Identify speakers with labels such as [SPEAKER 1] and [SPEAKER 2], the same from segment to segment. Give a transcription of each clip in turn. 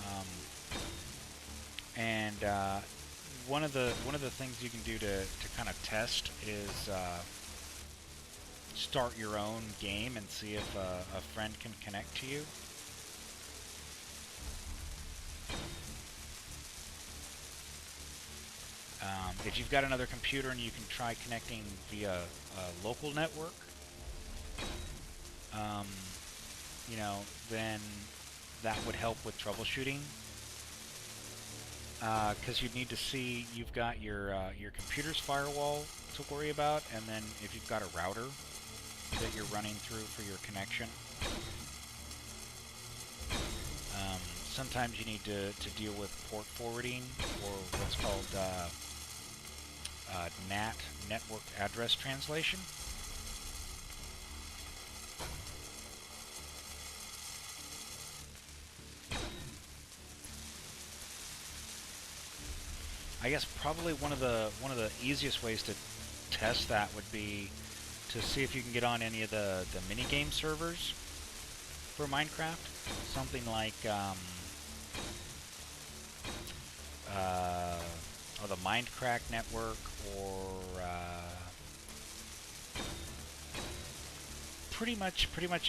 [SPEAKER 1] Um, and one of the things you can do to kind of test is start your own game and see if a friend can connect to you. If you've got another computer and you can try connecting via a local network, um, you know, then that would help with troubleshooting. Because you'd need to see you've got your computer's firewall to worry about, and then if you've got a router that you're running through for your connection. Sometimes you need to deal with port forwarding, or what's called NAT, Network Address Translation. I guess probably one of the easiest ways to test that would be to see if you can get on any of the minigame servers for Minecraft. Something like uh, the Mindcrack network, or pretty much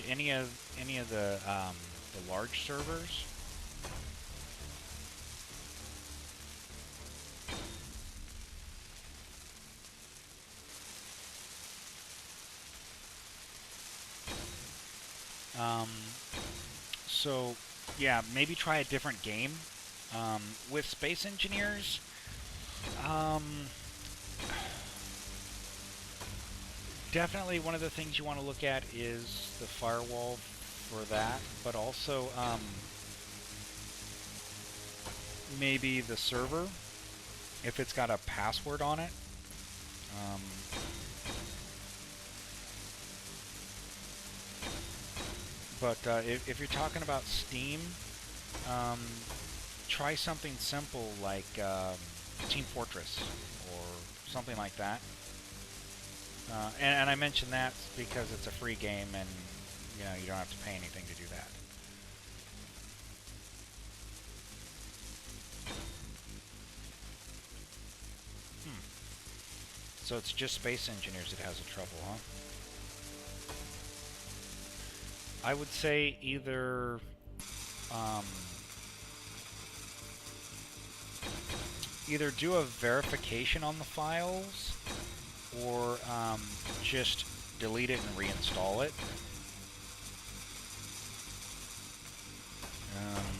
[SPEAKER 1] any of the large servers. Um, so yeah, maybe try a different game. With Space Engineers, um, definitely one of the things you want to look at is the firewall for that, but also maybe the server if it's got a password on it. Um, but if you're talking about Steam, um, try something simple like Team Fortress or something like that. And I mention that because it's a free game, and you don't have to pay anything to do that. Hmm. So it's just Space Engineers that has a trouble, huh? I would say um, either do a verification on the files, or just delete it and reinstall it. Um,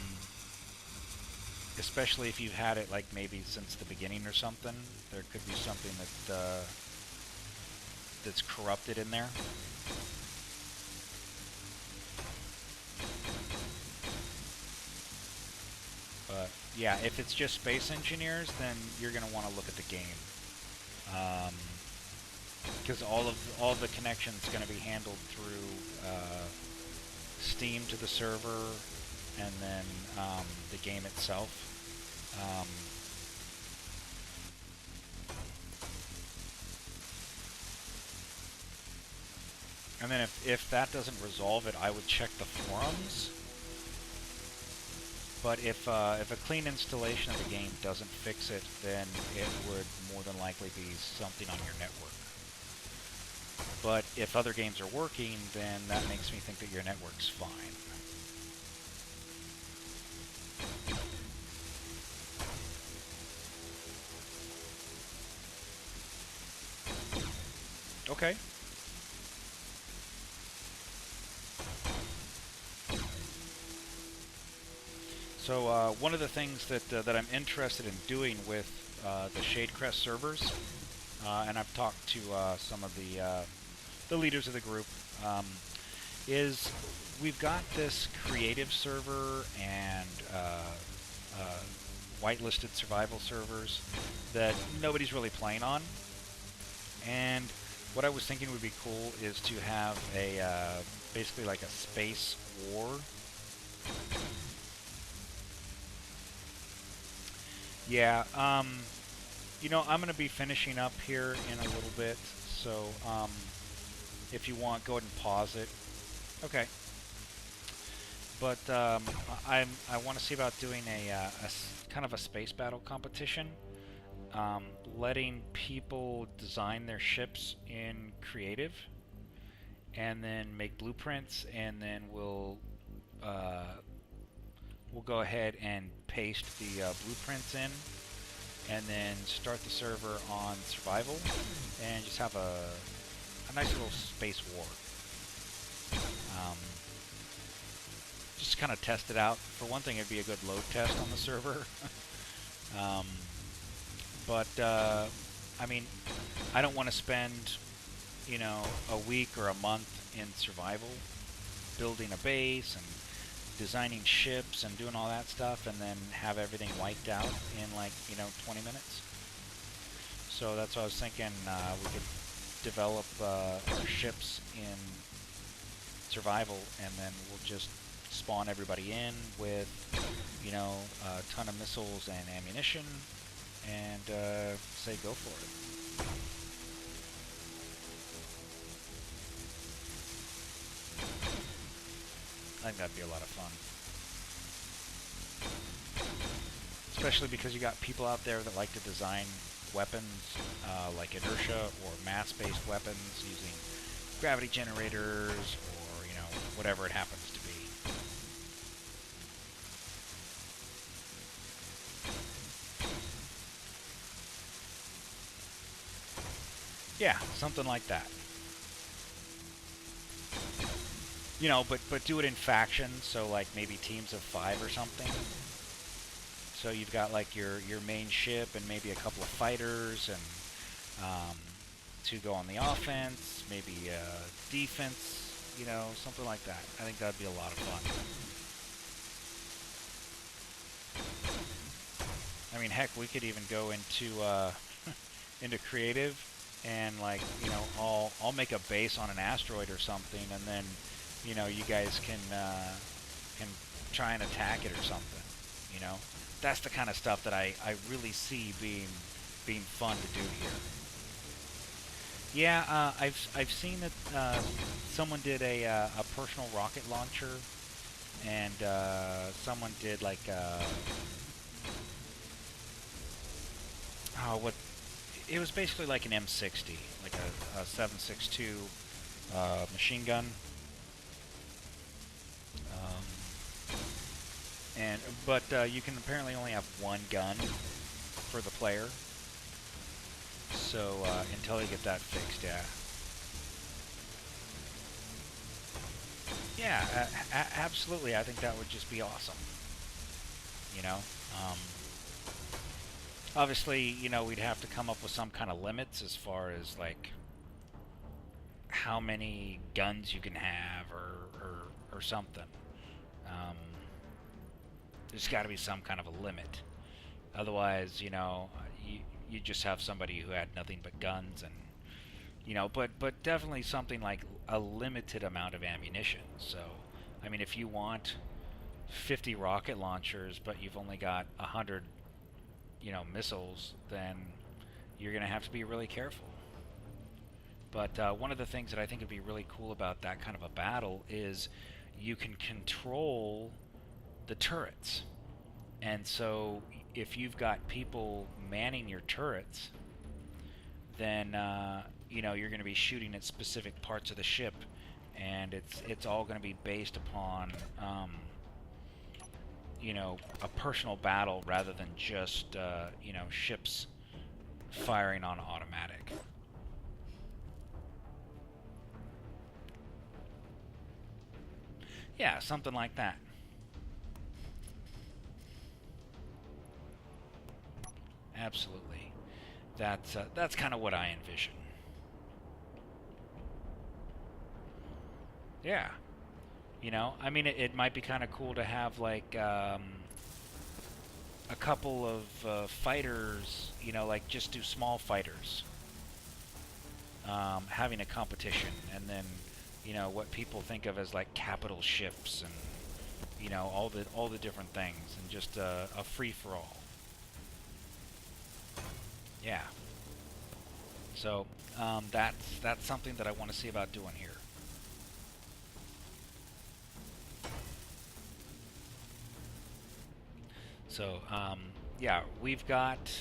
[SPEAKER 1] Especially if you've had it like maybe since the beginning or something, there could be something that's corrupted in there. But yeah, if it's just Space Engineers, then you're going to want to look at the game, because all of the connections going to be handled through Steam to the server, and then the game itself. Um, and then if that doesn't resolve it, I would check the forums. But if a clean installation of the game doesn't fix it, then it would more than likely be something on your network. But if other games are working, then that makes me think that your network's fine. Okay. So one of the things that I'm interested in doing with the Shadecrest servers, and I've talked to some of the leaders of the group, is we've got this creative server and whitelisted survival servers that nobody's really playing on. And what I was thinking would be cool is to have a basically like a space war. Yeah, I'm going to be finishing up here in a little bit, so if you want, go ahead and pause it. Okay. But I want to see about doing kind of a space battle competition, letting people design their ships in creative, and then make blueprints, and then we'll go ahead and paste the blueprints in, and then start the server on survival, and just have a nice little space war. Just kind of test it out. For one thing, it'd be a good load test on the server. um, but I mean, I don't want to spend, a week or a month in survival building a base and designing ships and doing all that stuff, and then have everything wiped out in 20 minutes. So that's what I was thinking. We could develop our ships in survival, and then we'll just spawn everybody in with, a ton of missiles and ammunition, and say go for it. I think that'd be a lot of fun. Especially because you got people out there that like to design weapons like inertia or mass-based weapons using gravity generators or, whatever it happens to be. Yeah, something like that. But do it in factions, so like maybe teams of 5 or something. So you've got like your main ship and maybe a couple of fighters, and to go on the offense, maybe defense, something like that. I think that'd be a lot of fun. I mean, heck, we could even go into into creative, and I'll make a base on an asteroid or something, and then you guys can try and attack it or something. That's the kind of stuff that I really see being fun to do here. Yeah, I've seen that someone did a personal rocket launcher, and someone did like what it was basically like an M60, like a 7.62 machine gun. But you can apparently only have one gun for the player. So until they get that fixed, yeah. Yeah, absolutely. I think that would just be awesome. You know, um, obviously, we'd have to come up with some kind of limits as far as like how many guns you can have, or something. Um, there's got to be some kind of a limit. Otherwise, you just have somebody who had nothing but guns, and but definitely something like a limited amount of ammunition. So, I mean, if you want 50 rocket launchers, but you've only got 100, missiles, then you're going to have to be really careful. But one of the things that I think would be really cool about that kind of a battle is you can control the turrets. And so if you've got people manning your turrets, then you're going to be shooting at specific parts of the ship, and it's all going to be based upon a personal battle rather than just ships firing on automatic. Yeah, something like that. Absolutely. That's kind of what I envision. Yeah. I mean, it might be kind of cool to have like a couple of fighters, like just do small fighters, having a competition, and then what people think of as like capital ships, and all the different things, and just a free for all. Yeah. So that's something that I want to see about doing here. So yeah, we've got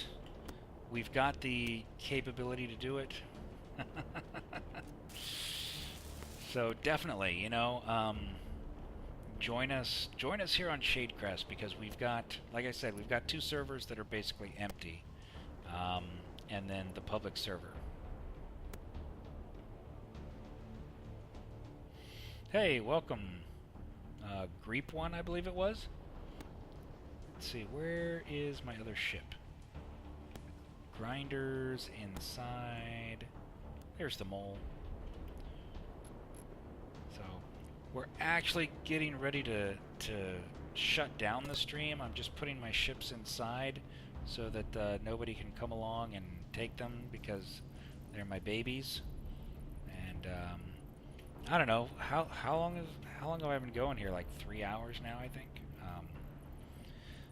[SPEAKER 1] the capability to do it. So definitely, you know, join us here on Shadecrest, because we've got, like I said, we've got 2 servers that are basically empty, and then the public server. Hey, welcome, Greep One, I believe it was. Let's see, where is my other ship? Grinders inside. There's the mole. So we're actually getting ready to shut down the stream. I'm just putting my ships inside so that nobody can come along and take them, because they're my babies. And I don't know how long have I been going here? Like 3 hours now, I think.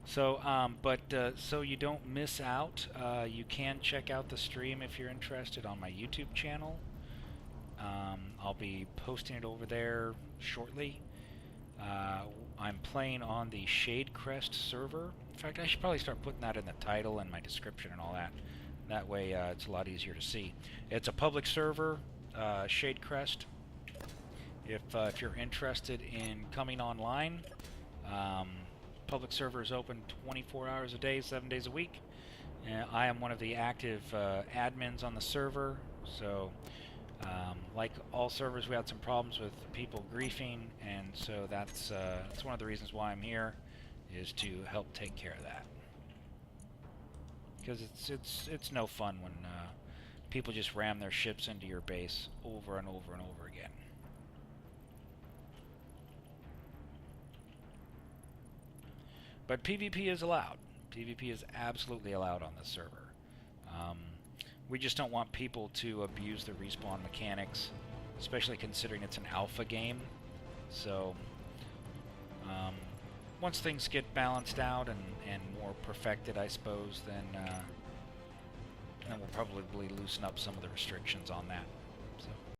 [SPEAKER 1] So you don't miss out, you can check out the stream if you're interested on my YouTube channel. I'll be posting it over there shortly. I'm playing on the Shadecrest server. In fact, I should probably start putting that in the title and my description and all that. That way it's a lot easier to see. It's a public server, Shadecrest. If you're interested in coming online, public server is open 24 hours a day, 7 days a week. I am one of the active admins on the server, so like all servers, we had some problems with people griefing, and so that's one of the reasons why I'm here, is to help take care of that. Because it's no fun when people just ram their ships into your base over and over and over again. But PvP is allowed. PvP is absolutely allowed on this server. We just don't want people to abuse the respawn mechanics, especially considering it's an alpha game. So once things get balanced out and more perfected, I suppose, then we'll probably loosen up some of the restrictions on that.